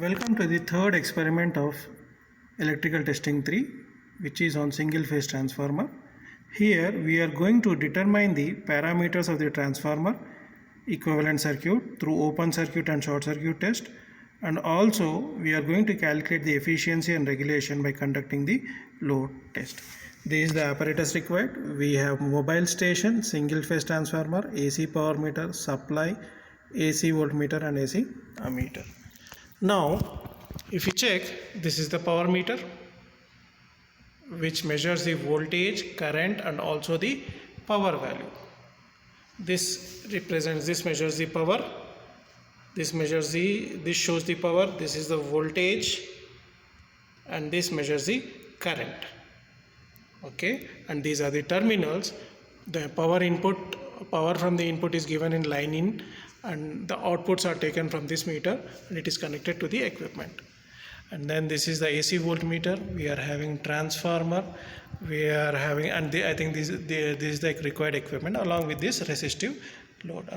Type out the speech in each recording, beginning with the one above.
Welcome to the third experiment of electrical testing 3, which is on single phase transformer. Here we are going to determine the parameters of the transformer equivalent circuit through open circuit and short circuit test, and also we are going to calculate the efficiency and regulation by conducting the load test. This is the apparatus required. We have mobile station, single phase transformer, AC power meter, supply, AC voltmeter and AC ammeter. Now, if you check, this is the power meter which measures the voltage, current and also the power value. This measures the power, this shows the power, this is the voltage and this measures the current. Okay, and these are the terminals. The power from the input is given in line in, and the outputs are taken from this meter and it is connected to the equipment. And then this is the AC voltmeter. We are having transformer, we are having, and I think this is the required equipment along with this resistive load.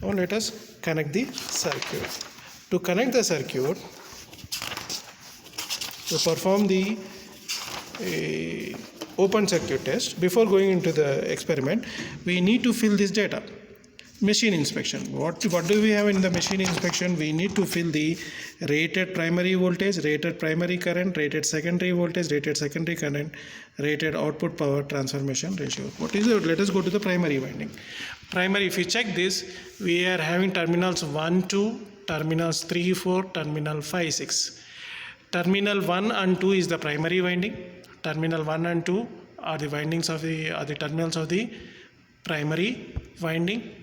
Now let us connect the circuit. To connect the circuit, to perform the open circuit test, before going into the experiment, we need to fill this data. Machine inspection. What do we have in the machine inspection? We need to fill the rated primary voltage, rated primary current, rated secondary voltage, rated secondary current, rated output power transformation ratio. What is it? Let us go to the primary winding. Primary, if you check this, we are having terminals 1, 2, terminals 3, 4, terminal 5, 6. Terminal 1 and 2 is the primary winding. Terminal 1 and 2 are the windings of the terminals of the primary winding.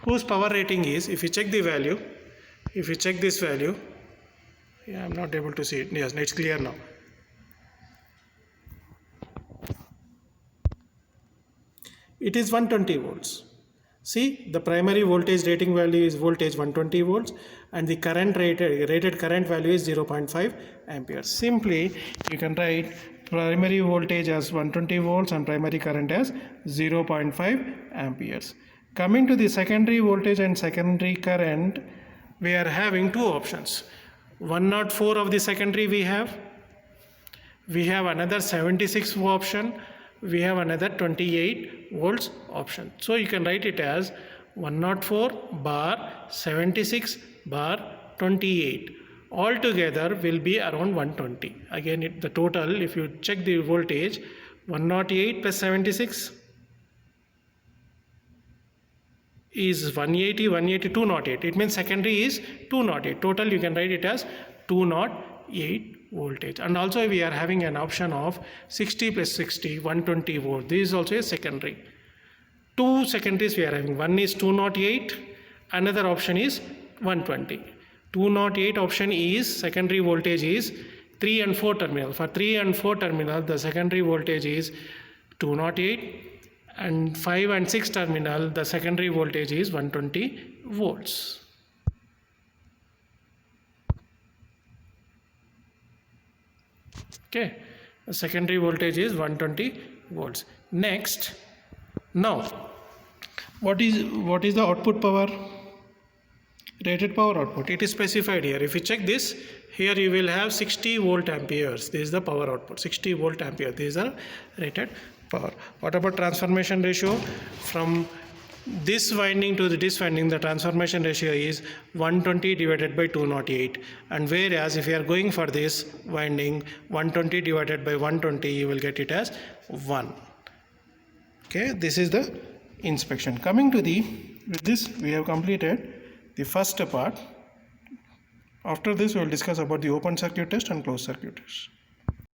Whose power rating is, if you check the value, if you check this value, I'm not able to see it. Yes, it's clear now. It is 120 volts. See, the primary voltage rating value is voltage 120 volts and the current rated current value is 0.5 amperes. Simply, you can write primary voltage as 120 volts and primary current as 0.5 amperes. Coming to the secondary voltage and secondary current, we are having two options. 104 of the secondary we have another 76 option, we have another 28 volts option. So you can write it as 104 bar 76 bar 28. Altogether will be around 120. Again, the total, if you check the voltage, 108 plus 76 is 180, 208. It means secondary is 208. Total you can write it as 208 voltage. And also we are having an option of 60 plus 60, 120 volt. This is also a secondary. Two secondaries we are having. One is 208, another option is 120. 208 option is secondary voltage is 3 and 4 terminal. For 3 and 4 terminal, the secondary voltage is 208. And 5 and 6 terminal, the secondary voltage is 120 volts. Okay, the secondary voltage is 120 volts. Next, now what is the output power? Rated power output. It is specified here. If you check this, here you will have 60 volt amperes. This is the power output. 60 volt ampere. These are rated power. What about transformation ratio? From this winding to this winding, the transformation ratio is 120 divided by 208. And whereas if you are going for this winding, 120 divided by 120, you will get it as 1. Okay, this is the inspection. Coming to with this we have completed the first part. After this we will discuss about the open circuit test and closed circuit test.